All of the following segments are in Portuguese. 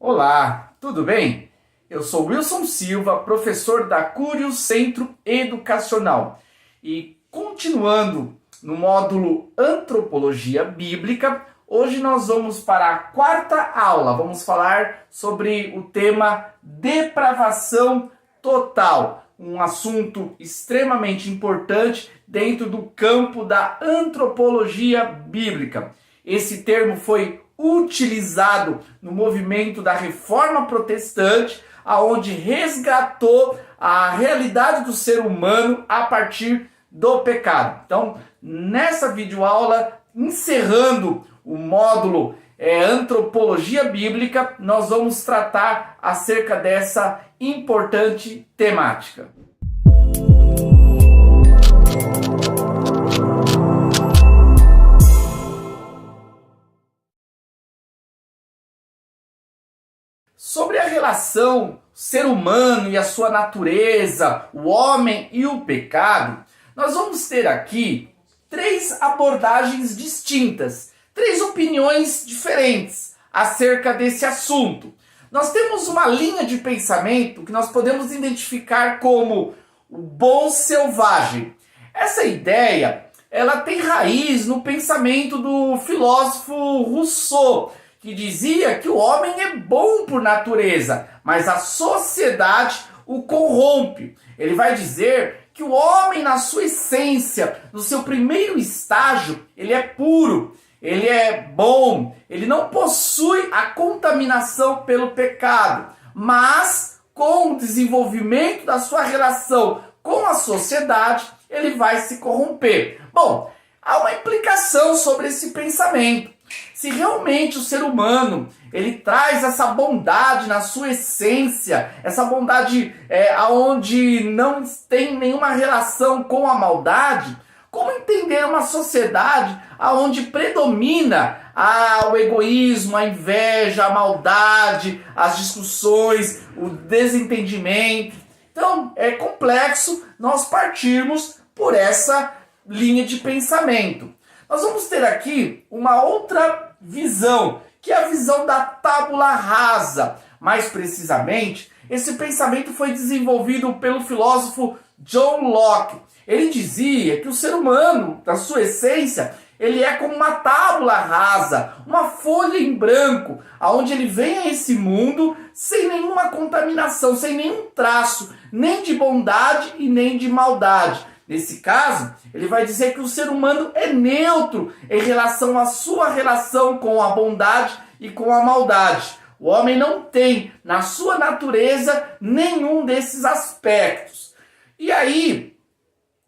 Olá, tudo bem? Eu sou Wilson Silva, professor da Curios Centro Educacional. E continuando no módulo Antropologia Bíblica, hoje nós vamos para a quarta aula. Vamos falar sobre o tema depravação total, um assunto extremamente importante dentro do campo da antropologia bíblica. Esse termo foi utilizado no movimento da Reforma Protestante, aonde resgatou a realidade do ser humano a partir do pecado. Então, nessa videoaula, encerrando o módulo Antropologia Bíblica, nós vamos tratar acerca dessa importante temática. Sobre a relação ser humano e a sua natureza, o homem e o pecado, nós vamos ter aqui três abordagens distintas, três opiniões diferentes acerca desse assunto. Nós temos uma linha de pensamento que nós podemos identificar como o bom selvagem. Essa ideia, ela tem raiz no pensamento do filósofo Rousseau, que dizia que o homem é bom por natureza, mas a sociedade o corrompe. Ele vai dizer que o homem, na sua essência, no seu primeiro estágio, ele é puro, ele é bom, ele não possui a contaminação pelo pecado, mas com o desenvolvimento da sua relação com a sociedade, ele vai se corromper. Bom, há uma implicação sobre esse pensamento. Se realmente o ser humano ele traz essa bondade na sua essência, essa bondade aonde não tem nenhuma relação com a maldade, como entender uma sociedade aonde predomina o egoísmo, a inveja, a maldade, as discussões, o desentendimento? Então é complexo nós partirmos por essa linha de pensamento. Nós vamos ter aqui uma outra visão, que é a visão da tábula rasa. Mais precisamente, esse pensamento foi desenvolvido pelo filósofo John Locke. Ele dizia que o ser humano, na sua essência, ele é como uma tábula rasa, uma folha em branco, aonde ele vem a esse mundo sem nenhuma contaminação, sem nenhum traço, nem de bondade e nem de maldade. Nesse caso, ele vai dizer que o ser humano é neutro em relação à sua relação com a bondade e com a maldade. O homem não tem, na sua natureza, nenhum desses aspectos. E aí,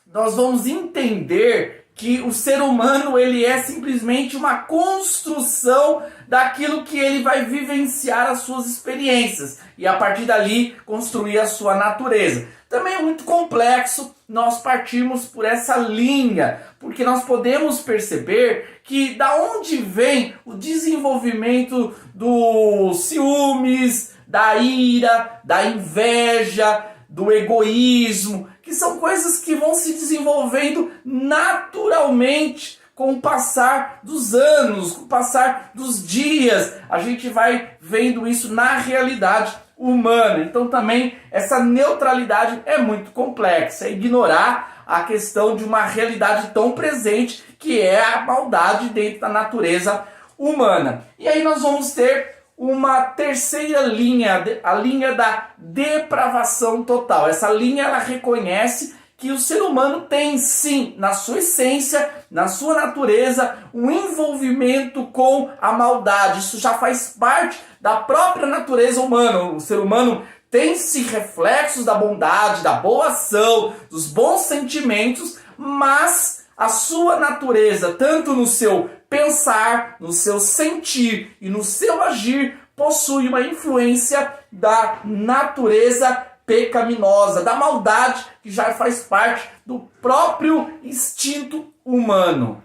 nós vamos entender que o ser humano ele é simplesmente uma construção daquilo que ele vai vivenciar as suas experiências e a partir dali construir a sua natureza. Também é muito complexo nós partirmos por essa linha, porque nós podemos perceber que da onde vem o desenvolvimento dos ciúmes, da ira, da inveja, do egoísmo, que são coisas que vão se desenvolvendo naturalmente com o passar dos anos, com o passar dos dias. A gente vai vendo isso na realidade humana. Então também essa neutralidade é muito complexa. É ignorar a questão de uma realidade tão presente que é a maldade dentro da natureza humana. E aí nós vamos ter uma terceira linha, a linha da depravação total. Essa linha ela reconhece que o ser humano tem sim, na sua essência, na sua natureza, um envolvimento com a maldade. Isso já faz parte da própria natureza humana. O ser humano tem sim reflexos da bondade, da boa ação, dos bons sentimentos, mas a sua natureza, tanto no seu pensar, no seu sentir e no seu agir, possui uma influência da natureza pecaminosa, da maldade que já faz parte do próprio instinto humano.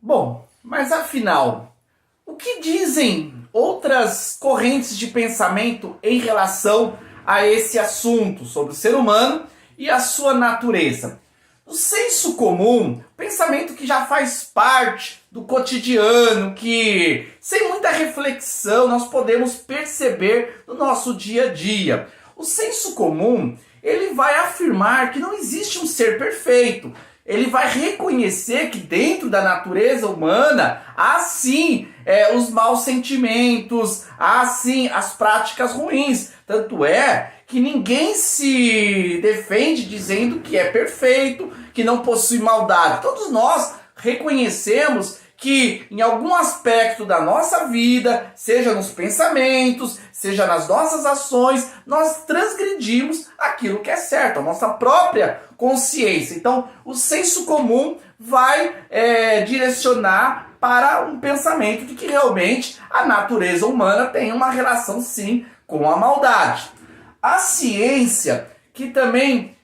Bom, mas afinal, o que dizem outras correntes de pensamento em relação a esse assunto sobre o ser humano e a sua natureza? O senso comum, pensamento que já faz parte do cotidiano que, sem muita reflexão, nós podemos perceber no nosso dia a dia. O senso comum, ele vai afirmar que não existe um ser perfeito. Ele vai reconhecer que dentro da natureza humana há sim os maus sentimentos, há sim as práticas ruins. Tanto é que ninguém se defende dizendo que é perfeito, que não possui maldade. Todos nós reconhecemos que em algum aspecto da nossa vida, seja nos pensamentos, seja nas nossas ações, nós transgredimos aquilo que é certo, a nossa própria consciência. Então, o senso comum vai direcionar para um pensamento de que realmente a natureza humana tem uma relação, sim, com a maldade. A ciência, que também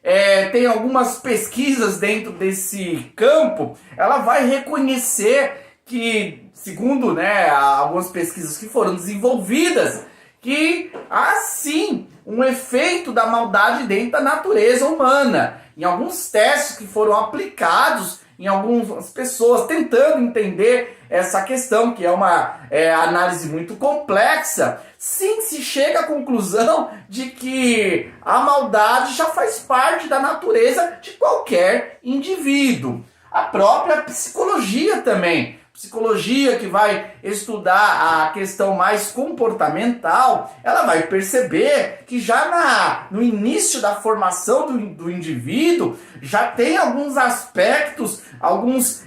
tem algumas pesquisas dentro desse campo, ela vai reconhecer que, segundo algumas pesquisas que foram desenvolvidas, que há sim um efeito da maldade dentro da natureza humana. Em alguns testes que foram aplicados em algumas pessoas, tentando entender essa questão, que é uma análise muito complexa, sim, se chega à conclusão de que a maldade já faz parte da natureza de qualquer indivíduo. A própria psicologia também. Psicologia, que vai estudar a questão mais comportamental, ela vai perceber que já no início da formação do indivíduo já tem alguns aspectos, algumas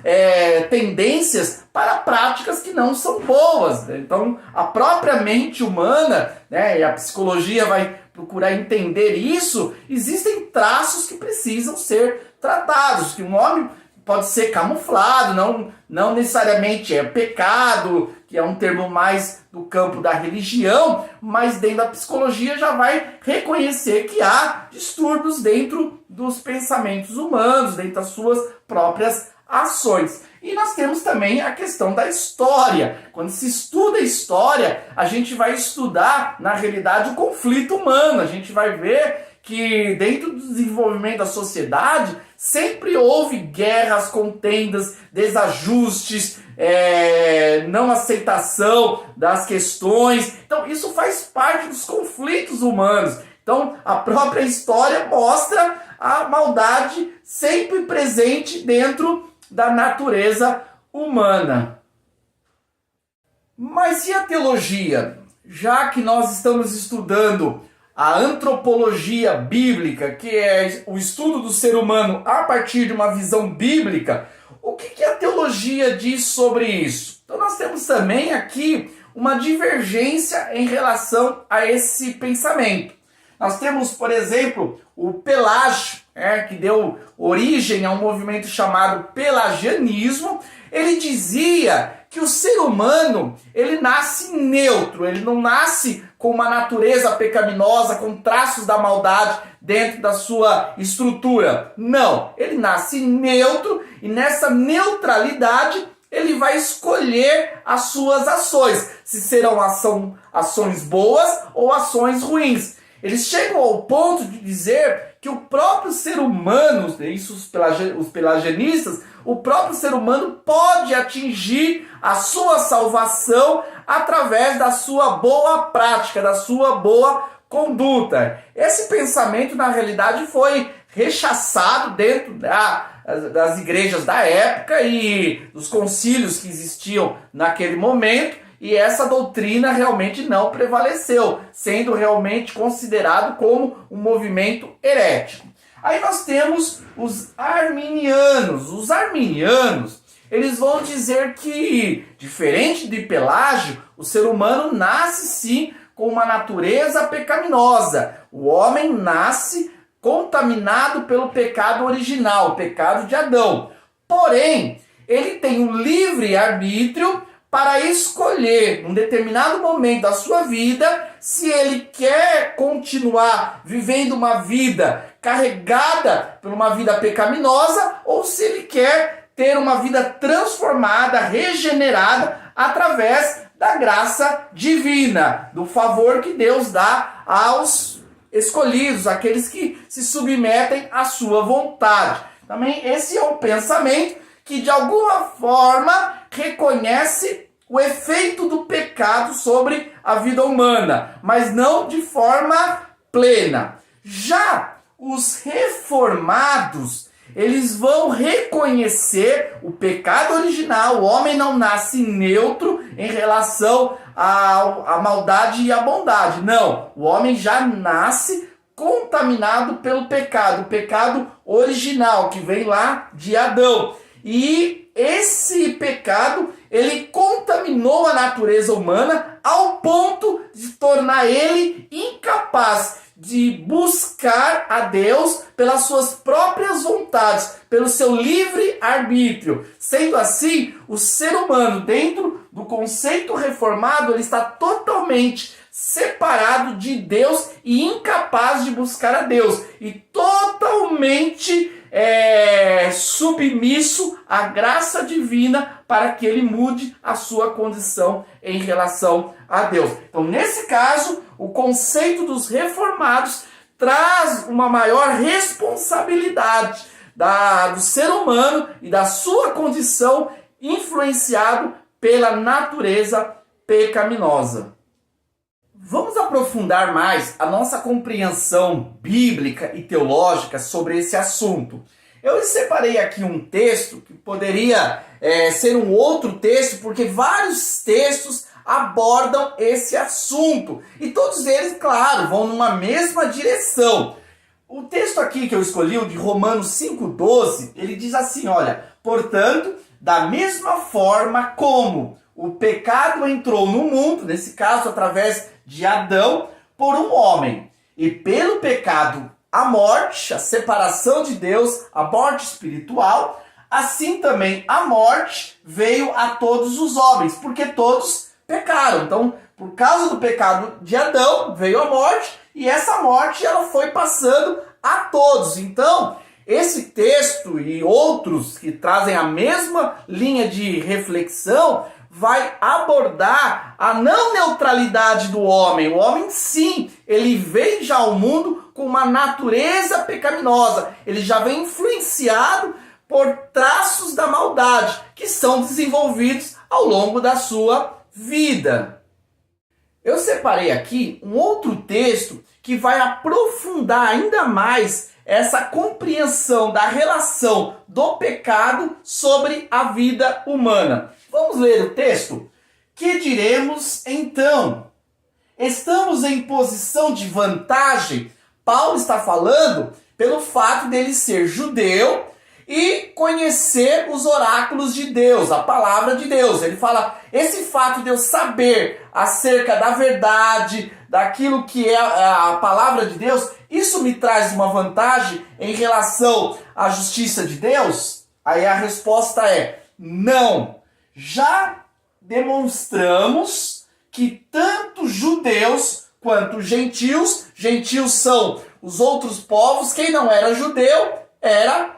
tendências para práticas que não são boas. Então, a própria mente humana, e a psicologia vai procurar entender isso, existem traços que precisam ser tratados, que um homem pode ser camuflado, não necessariamente é pecado, que é um termo mais do campo da religião, mas dentro da psicologia já vai reconhecer que há distúrbios dentro dos pensamentos humanos, dentro das suas próprias ações. E nós temos também a questão da história. Quando se estuda a história, a gente vai estudar, na realidade, o conflito humano. A gente vai ver que dentro do desenvolvimento da sociedade sempre houve guerras, contendas, desajustes, não aceitação das questões. Então isso faz parte dos conflitos humanos. Então a própria história mostra a maldade sempre presente dentro da natureza humana. Mas e a teologia? Já que nós estamos estudando a antropologia bíblica, que é o estudo do ser humano a partir de uma visão bíblica, o que a teologia diz sobre isso? Então nós temos também aqui uma divergência em relação a esse pensamento. Nós temos, por exemplo, o Pelágio, que deu origem a um movimento chamado pelagianismo. Ele dizia que o ser humano, ele nasce neutro, ele não nasce com uma natureza pecaminosa, com traços da maldade dentro da sua estrutura. Não, ele nasce neutro e nessa neutralidade ele vai escolher as suas ações, se serão ações boas ou ações ruins. Eles chegam ao ponto de dizer que o próprio ser humano, isso os pelagianistas, o próprio ser humano pode atingir a sua salvação através da sua boa prática, da sua boa conduta. Esse pensamento, na realidade, foi rechaçado dentro das igrejas da época e dos concílios que existiam naquele momento, e essa doutrina realmente não prevaleceu, sendo realmente considerado como um movimento herético. Aí nós temos os arminianos. Os arminianos, eles vão dizer que, diferente de Pelágio, o ser humano nasce sim com uma natureza pecaminosa. O homem nasce contaminado pelo pecado original, o pecado de Adão. Porém, ele tem um livre arbítrio para escolher, num determinado momento da sua vida, se ele quer continuar vivendo uma vida carregada por uma vida pecaminosa ou se ele quer ter uma vida transformada, regenerada, através da graça divina, do favor que Deus dá aos escolhidos, aqueles que se submetem à sua vontade. Também esse é um pensamento que de alguma forma reconhece o efeito do pecado sobre a vida humana, mas não de forma plena. Já os reformados, eles vão reconhecer o pecado original. O homem não nasce neutro em relação à maldade e à bondade. Não, o homem já nasce contaminado pelo pecado, o pecado original que vem lá de Adão. E esse pecado, ele contaminou a natureza humana ao ponto de tornar ele incapaz de buscar a Deus pelas suas próprias vontades, pelo seu livre arbítrio. Sendo assim, o ser humano, dentro do conceito reformado, ele está totalmente separado de Deus e incapaz de buscar a Deus. E totalmente submisso à graça divina para que ele mude a sua condição em relação a Deus. Então, nesse caso, o conceito dos reformados traz uma maior responsabilidade do ser humano e da sua condição influenciado pela natureza pecaminosa. Vamos aprofundar mais a nossa compreensão bíblica e teológica sobre esse assunto. Eu separei aqui um texto que poderia ser um outro texto, porque vários textos abordam esse assunto. E todos eles, claro, vão numa mesma direção. O texto aqui que eu escolhi, o de Romanos 5,12, ele diz assim, olha, portanto, da mesma forma como o pecado entrou no mundo, nesse caso através de Adão, por um homem, e pelo pecado a morte, a separação de Deus, a morte espiritual, assim também a morte veio a todos os homens, porque todos pecaram. Então, por causa do pecado de Adão, veio a morte, e essa morte ela foi passando a todos. Então, esse texto e outros que trazem a mesma linha de reflexão vai abordar a não neutralidade do homem. O homem, sim, ele vem já ao mundo com uma natureza pecaminosa. Ele já vem influenciado por traços da maldade que são desenvolvidos ao longo da sua vida. Eu separei aqui um outro texto que vai aprofundar ainda mais essa compreensão da relação do pecado sobre a vida humana. Vamos ler o texto? Que diremos então? Estamos em posição de vantagem? Paulo está falando pelo fato dele ser judeu e conhecer os oráculos de Deus, a palavra de Deus. Ele fala, esse fato de eu saber acerca da verdade, daquilo que é a palavra de Deus, isso me traz uma vantagem em relação à justiça de Deus? Aí a resposta é, não. Já demonstramos que tanto judeus quanto gentios são os outros povos, quem não era judeu era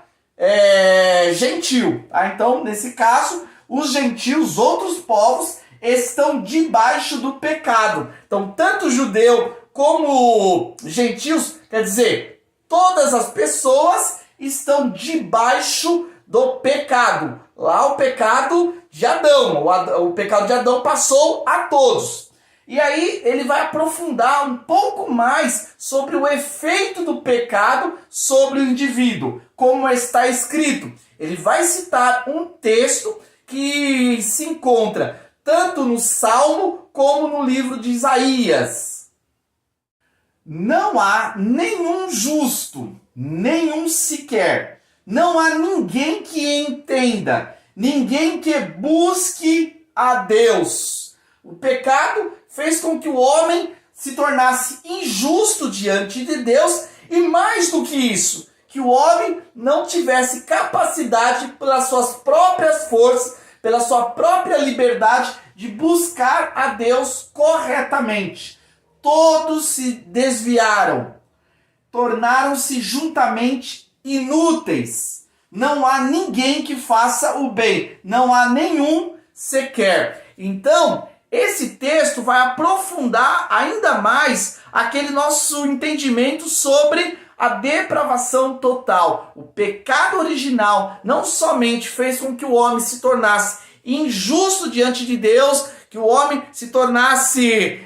gentil. Tá? Então, nesse caso, os gentios, outros povos, estão debaixo do pecado. Então, tanto judeu como gentios, quer dizer, todas as pessoas estão debaixo do pecado. Lá o pecado de Adão, o pecado de Adão passou a todos. E aí ele vai aprofundar um pouco mais sobre o efeito do pecado sobre o indivíduo, como está escrito. Ele vai citar um texto que se encontra tanto no Salmo como no livro de Isaías. Não há nenhum justo, nenhum sequer. Não há ninguém que entenda, ninguém que busque a Deus. O pecado fez com que o homem se tornasse injusto diante de Deus e, mais do que isso, que o homem não tivesse capacidade pelas suas próprias forças, pela sua própria liberdade de buscar a Deus corretamente. Todos se desviaram, tornaram-se juntamente inúteis. Não há ninguém que faça o bem, não há nenhum sequer. Então, esse texto vai aprofundar ainda mais aquele nosso entendimento sobre a depravação total. O pecado original não somente fez com que o homem se tornasse injusto diante de Deus, que o homem se tornasse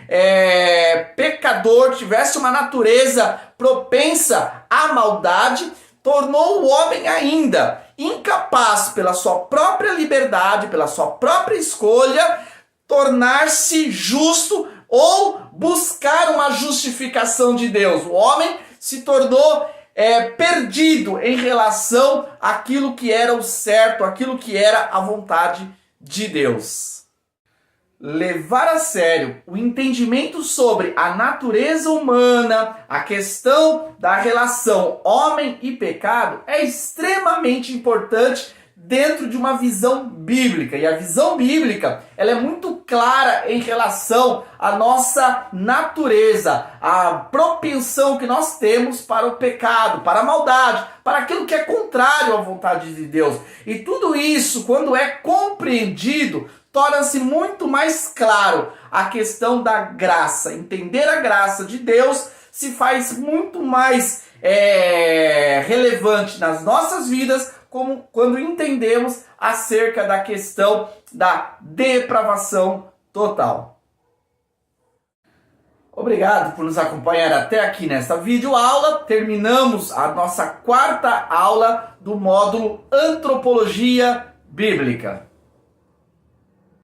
pecador, tivesse uma natureza propensa à maldade, tornou o homem ainda incapaz, pela sua própria liberdade, pela sua própria escolha, tornar-se justo ou buscar uma justificação de Deus. O homem se tornou perdido em relação àquilo que era o certo, aquilo que era a vontade de Deus. Levar a sério o entendimento sobre a natureza humana, a questão da relação homem e pecado, é extremamente importante dentro de uma visão bíblica. E a visão bíblica, ela é muito clara em relação à nossa natureza, a propensão que nós temos para o pecado, para a maldade, para aquilo que é contrário à vontade de Deus. E tudo isso, quando é compreendido, torna-se muito mais claro a questão da graça. Entender a graça de Deus se faz muito mais relevante nas nossas vidas, como quando entendemos acerca da questão da depravação total. Obrigado por nos acompanhar até aqui nesta videoaula. Terminamos a nossa quarta aula do módulo Antropologia Bíblica.